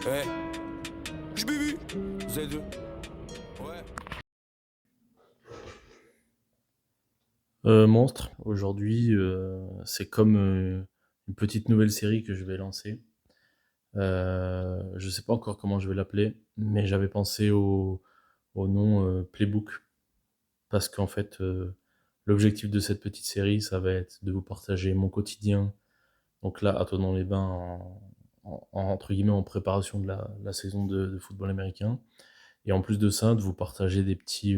Eh, j'bébu. Z2. Ouais. Monstre, aujourd'hui, c'est comme, une petite nouvelle série que je vais lancer. Je sais pas encore comment je vais l'appeler, mais j'avais pensé au nom, Playbook parce qu'en fait, l'objectif de cette petite série, ça va être de vous partager mon quotidien. Donc là, à Thonon-les-Bains entre guillemets «en préparation de la saison de football américain» et en plus de ça, de vous partager des petits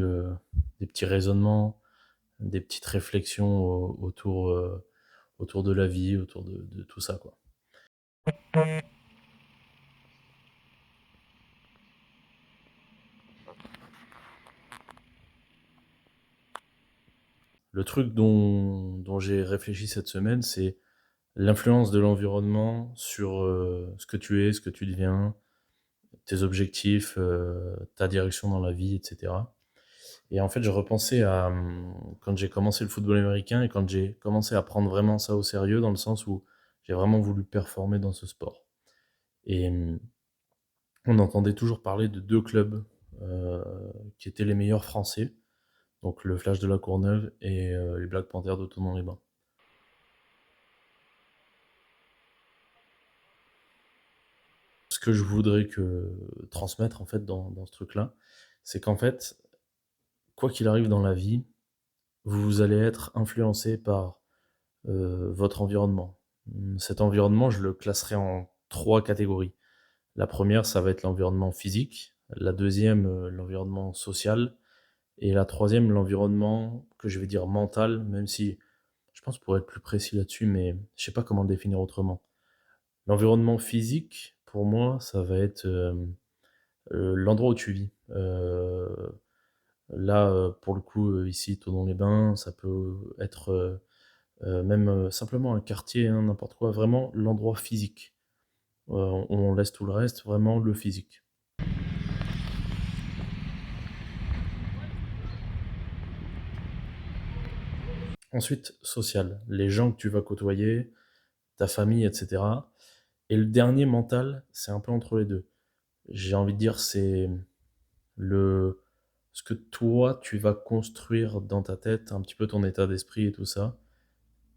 raisonnements, des petites réflexions autour de la vie, autour de tout ça, quoi. Le truc dont j'ai réfléchi cette semaine, c'est l'influence de l'environnement sur ce que tu es, ce que tu deviens, tes objectifs, ta direction dans la vie, etc. Et en fait, je repensais à quand j'ai commencé le football américain et quand j'ai commencé à prendre vraiment ça au sérieux, dans le sens où j'ai vraiment voulu performer dans ce sport. Et on entendait toujours parler de deux clubs euh, qui étaient les meilleurs français, donc le Flash de la Courneuve et les Black Panthers de Thonon-les-Bains. Ce que je voudrais transmettre en fait dans ce truc-là, c'est qu'en fait, quoi qu'il arrive dans la vie, vous allez être influencé par votre environnement. Cet environnement, je le classerai en trois catégories. La première, ça va être l'environnement physique. La deuxième, l'environnement social. Et la troisième, l'environnement que je vais dire mental, même si je pense pour être plus précis là-dessus, mais je sais pas comment le définir autrement. L'environnement physique, pour moi, ça va être l'endroit où tu vis. Là, pour le coup, ici, Thonon-les-Bains, ça peut être même simplement un quartier, hein, n'importe quoi, vraiment l'endroit physique. On laisse tout le reste, vraiment le physique. Ensuite, social, les gens que tu vas côtoyer, ta famille, etc. Et le dernier, mental, c'est un peu entre les deux. J'ai envie de dire, c'est le ce que toi, tu vas construire dans ta tête, un petit peu ton état d'esprit et tout ça.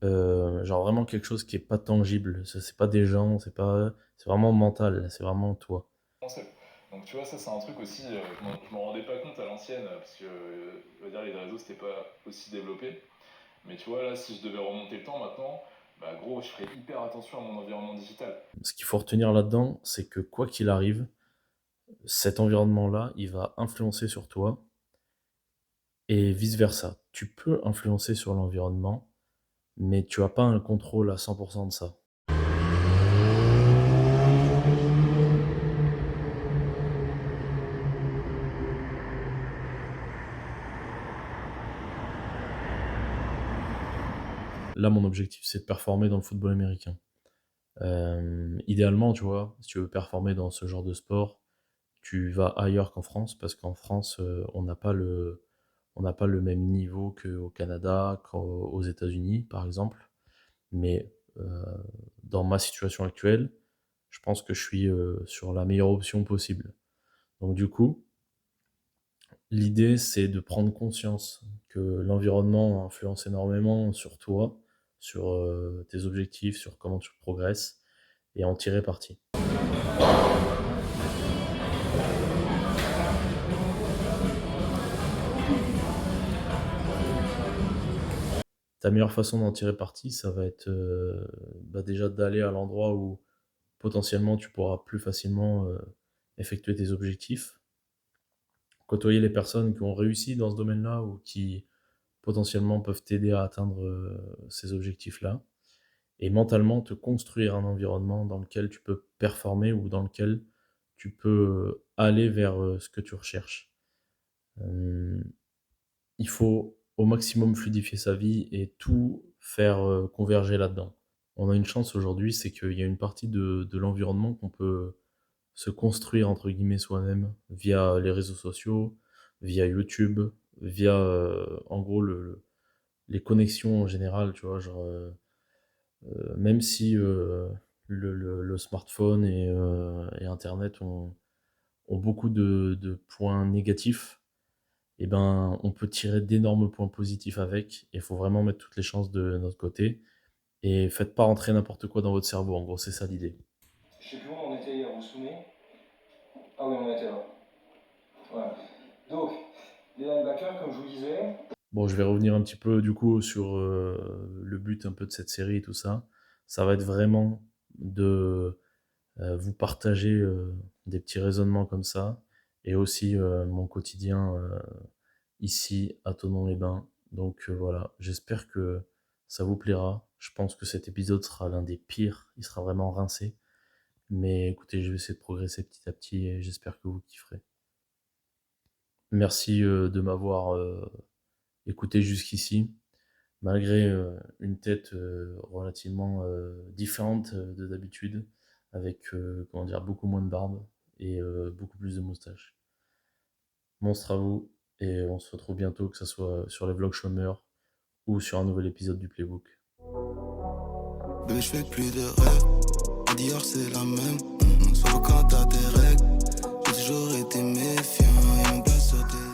Genre vraiment quelque chose qui est pas tangible. Ça, c'est pas des gens, c'est vraiment mental, c'est vraiment toi. Français. Donc tu vois, ça c'est un truc aussi, je m'en rendais pas compte à l'ancienne, parce que on va dire, les réseaux c'était pas aussi développé. Mais tu vois, là, si je devais remonter le temps maintenant, bah gros, je ferais hyper attention à mon environnement digital. Ce qu'il faut retenir là-dedans, c'est que quoi qu'il arrive, cet environnement-là, il va influencer sur toi et vice-versa. Tu peux influencer sur l'environnement, mais tu as pas un contrôle à 100% de ça. Là, mon objectif, c'est de performer dans le football américain. Idéalement, tu vois, si tu veux performer dans ce genre de sport, tu vas ailleurs qu'en France, parce qu'en France, on n'a pas le même niveau qu'au Canada, qu'aux États-Unis, par exemple. Mais dans ma situation actuelle, je pense que je suis sur la meilleure option possible. Donc du coup, l'idée, c'est de prendre conscience que l'environnement influence énormément sur toi, sur tes objectifs, sur comment tu progresses, et en tirer parti. Ta meilleure façon d'en tirer parti, ça va être bah déjà d'aller à l'endroit où potentiellement tu pourras plus facilement effectuer tes objectifs, côtoyer les personnes qui ont réussi dans ce domaine-là ou qui potentiellement peuvent t'aider à atteindre ces objectifs-là, et mentalement te construire un environnement dans lequel tu peux performer ou dans lequel tu peux aller vers ce que tu recherches. Euh, il faut au maximum fluidifier sa vie et tout faire converger là-dedans. On a une chance aujourd'hui, c'est qu'il y a une partie de l'environnement qu'on peut se construire entre guillemets soi-même via les réseaux sociaux, via YouTube, via en gros les connexions en général, tu vois, genre même si le smartphone et internet ont beaucoup de points négatifs, et ben, on peut tirer d'énormes points positifs avec, et il faut vraiment mettre toutes les chances de notre côté et faites pas rentrer n'importe quoi dans votre cerveau, en gros, c'est ça l'idée. Je sais plus où on était hier, vous vous souvenez? Ah oui, on était là. Voilà. Donc, les linebackers, comme je vous disais. Bon, je vais revenir un petit peu du coup sur le but un peu de cette série et tout ça. Ça va être vraiment de vous partager des petits raisonnements comme ça, et aussi mon quotidien ici à Thonon-les-Bains. Donc voilà, j'espère que ça vous plaira. Je pense que cet épisode sera l'un des pires, il sera vraiment rincé. Mais écoutez, je vais essayer de progresser petit à petit et j'espère que vous kifferez. Merci de m'avoir écouté jusqu'ici, malgré une tête relativement différente de d'habitude, avec comment dire, beaucoup moins de barbe et beaucoup plus de moustache. Monstre à vous, et on se retrouve bientôt, que ce soit sur les vlogs chômeurs ou sur un nouvel épisode du Playbook. Bébé, je fais plus de rêves. À Dior, c'est la même. Sauf quand t'as tes règles. J'ai toujours été méfiant et on place sur tes